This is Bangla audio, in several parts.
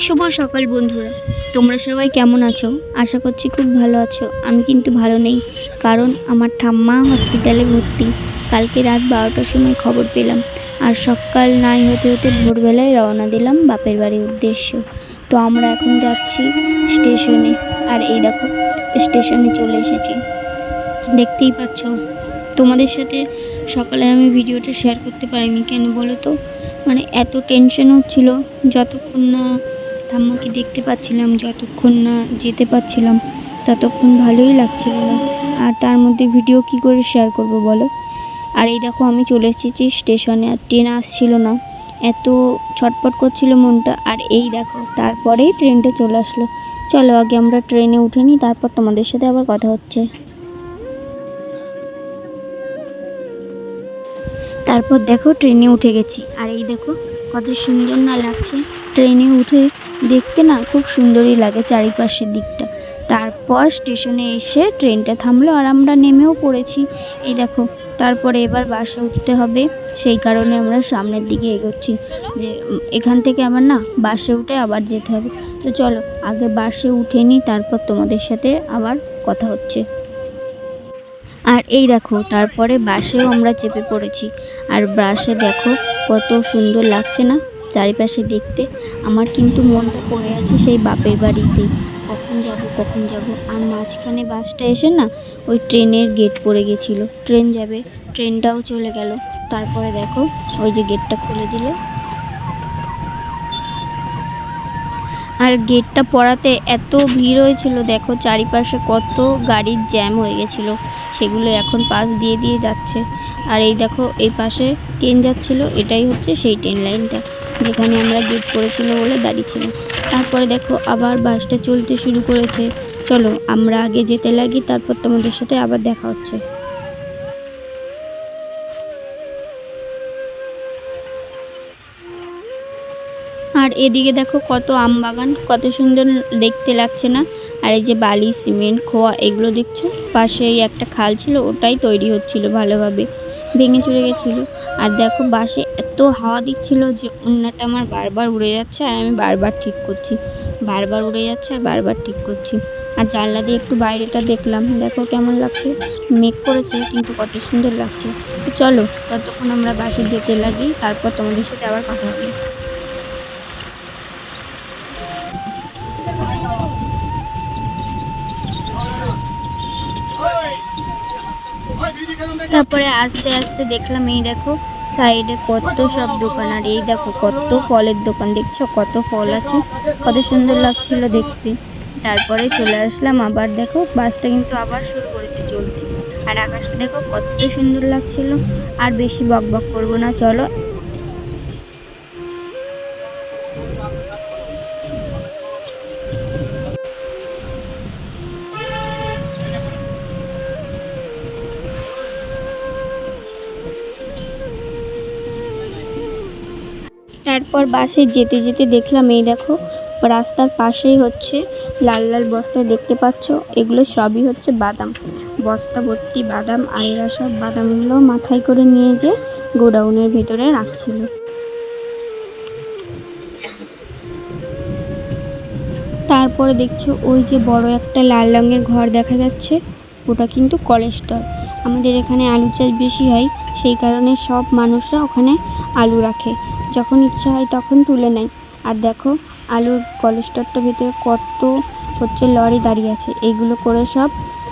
শুভ সকাল বন্ধুরা, তোমরা সবাই কেমন আছো? আশা করছি খুব ভালো আছো। আমি কিন্তু ভালো নেই, কারণ আমার ঠাম্মা হসপিটালে ভর্তি। কালকে রাত 12টার সময় খবর পেলাম, আর সকাল নাই হতে হতে ভোরবেলায় রওনা দিলাম বাপের বাড়ির উদ্দেশ্য। তো আমরা এখন যাচ্ছি স্টেশনে, আর এই দেখো স্টেশনে চলে এসেছি। দেখতেই পাচ্ছ। তোমাদের সাথে সকালে আমি ভিডিওটা শেয়ার করতে পারিনি, কেন বলো তো? মানে এত টেনশন হচ্ছিল যতক্ষণ না ঠাম্মাকে দেখতে পাচ্ছিলাম, যতক্ষণ না যেতে পারছিলাম, ততক্ষণ ভালোই লাগছিল না। আর তার মধ্যে ভিডিও কি করে শেয়ার করব বলো? আর এই দেখো আমি চলে এসেছি স্টেশনে, আর ট্রেন আসছিল না, এত ছটপট করছিল মনটা। আর এই দেখো তারপরেই ট্রেনটা চলে আসলো। চলো আগে আমরা ট্রেনে উঠে নিই, তারপর তোমাদের সাথে আবার কথা হচ্ছে। তারপর দেখো ট্রেনে উঠে গেছি, আর এই দেখো কত সুন্দর না লাগছে। ট্রেনে উঠে দেখতে না খুব সুন্দরই লাগে চারিপাশের দিকটা। তারপর স্টেশনে এসে ট্রেনটা থামলো, আর আমরা নেমেও পড়েছি। এই দেখো তারপরে এবার বাসে উঠতে হবে, সেই কারণে আমরা সামনের দিকে এগোচ্ছি। যে এখান থেকে আবার না বাসে উঠে আবার যেতে হবে। তো চলো আগে বাসে উঠে নিই, তারপর তোমাদের সাথে আবার কথা হচ্ছে। আর এই দেখো তারপরে বাসেও আমরা চেপে পড়েছি। আর বাসে দেখো কত সুন্দর লাগছে না চারিপাশে দেখতে। আমার কিন্তু মনটা পড়ে আছে সেই বাপের বাড়িতেই, কখন যাব। আর মাঝখানে বাসটা এসে না ওই ট্রেনের গেট পড়ে গেছিলো, ট্রেন যাবে, ট্রেনটাও চলে গেল। তারপরে দেখো ওই যে গেটটা খুলে দিল, আর গেটটা পড়াতে এত ভিড় হয়েছিল, দেখো চারিপাশে কত গাড়ির জ্যাম হয়ে গেছিলো। সেগুলো এখন পাশ দিয়ে দিয়ে যাচ্ছে। আর এই দেখো এই পাশে ট্রেন যাচ্ছিল, এটাই হচ্ছে সেই ট্রেন লাইনটা যেখানে আমরা গেট পড়েছিল বলে দাঁড়িয়েছিলাম। তারপরে দেখো আবার বাসটা চলতে শুরু করেছে। চলো আমরা আগে যেতে লাগি, তারপর তোমাদের সাথে আবার দেখা হচ্ছে। আর এদিকে দেখো কত আম বাগান, কত সুন্দর দেখতে লাগছে না? আর এই যে বালি, সিমেন্ট, খোয়া এগুলো দেখছো, পাশেই একটা খাল ছিল, ওটাই তৈরি হচ্ছিল ভালোভাবে, ভেঙে চলে গেছিলো। আর দেখো বাসে এত হাওয়া দিচ্ছিল যে ওড়নাটা আমার বারবার উড়ে যাচ্ছে, আর আমি বারবার ঠিক করছি, বারবার উড়ে যাচ্ছে আর বারবার ঠিক করছি। আর জানলা দিয়ে একটু বাইরেটা দেখলাম, দেখো কেমন লাগছে, মেঘ করেছে কিন্তু কত সুন্দর লাগছে। চলো ততক্ষণ আমরা বাসে যেতে লাগি, তারপর তোমাদের সাথে আবার কথা হবে। তারপরে আস্তে আস্তে দেখলাম, এই দেখো সাইডে কত সব দোকান, আর এই দেখো কত ফলের দোকান, দেখছো কত ফল আছে, কত সুন্দর লাগছিল দেখতে। তারপরে চলে আসলাম, আবার দেখো বাসটা কিন্তু আবার শুরু করেছে চলতে। আর আকাশটা দেখো কত সুন্দর লাগছিল। আর বেশি বক বক করবো না, চলো। তারপর বাসে যেতে যেতে দেখলাম, এই দেখো রাস্তার পাশেই হচ্ছে লাল লাল বস্তা, দেখতে পাচ্ছ, এগুলো সবই হচ্ছে বাদাম, বস্তা ভর্তি বাদাম। আর এরা সব বাদামগুলো মাথায় করে নিয়ে যে গোডাউনের ভিতরে রাখছিল। তারপরে দেখছো ওই যে বড় একটা লাল রঙের ঘর দেখা যাচ্ছে, ওটা কিন্তু কলেস্টর। আমাদের এখানে আলু চাষ বেশি হয়, সেই কারণে সব মানুষরা ওখানে আলু রাখে, যখন ইচ্ছা হয় তখন তুলে নেয়। আর দেখো আলুর কলেস্টরটার ভিতরে কত হচ্ছে লরি দাঁড়িয়ে আছে, এইগুলো করে সব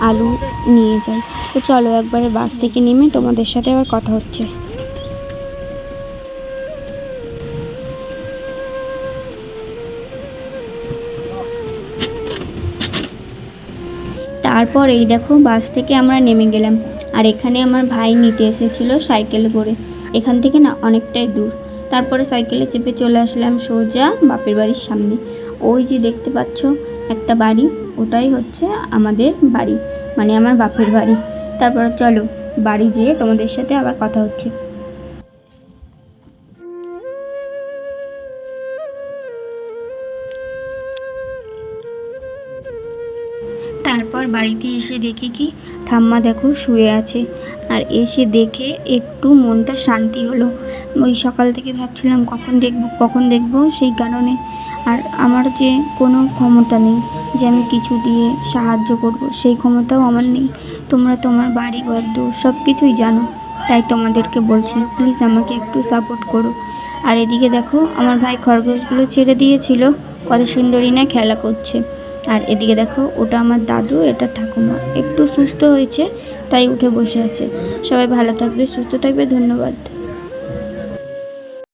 আলু নিয়ে যায়। তো চলো একবারে বাস থেকে নেমে তোমাদের সাথে আবার কথা হচ্ছে। তারপর এই দেখো বাস থেকে আমরা নেমে গেলাম, আর এখানে আমার ভাই নিতে এসেছিল সাইকেলে করে, এখান থেকে না অনেকটাই দূর। তারপরে সাইকেলে চেপে চলে আসলাম সোজা বাপের বাড়ির সামনে। ওই যে দেখতে পাচ্ছ একটা বাড়ি, ওটাই হচ্ছে আমাদের বাড়ি, মানে আমার বাপের বাড়ি। তারপরে চলো বাড়ি যেয়ে তোমাদের সাথে আবার কথা হচ্ছে। তারপর বাড়িতে এসে দেখি কি ঠাম্মা দেখো শুয়ে আছে। আর এসে দেখে একটু মনটা শান্তি হলো। ওই সকাল থেকে ভাবছিলাম কখন দেখব, সেই কারণে। আর আমার যে কোনো ক্ষমতা নেই যে আমি কিছু দিয়ে সাহায্য করব, সেই ক্ষমতাও আমার নেই। তোমরা তোমার বাড়ি ঘর দূর সব কিছুই জানো, তাই তোমাদেরকে বলছি প্লিজ আমাকে একটু সাপোর্ট করো। আর এদিকে দেখো আমার ভাই খরগোশগুলো ছেড়ে দিয়েছিল, কত সুন্দরী না খেলা করছে। আর এদিকে দেখো ওটা আমার দাদু, এটা ঠাকুমা, একটু সুস্থ হয়েছে তাই উঠে বসে আছে। সবাই ভালো থাকবে, সুস্থ থাকবে, ধন্যবাদ।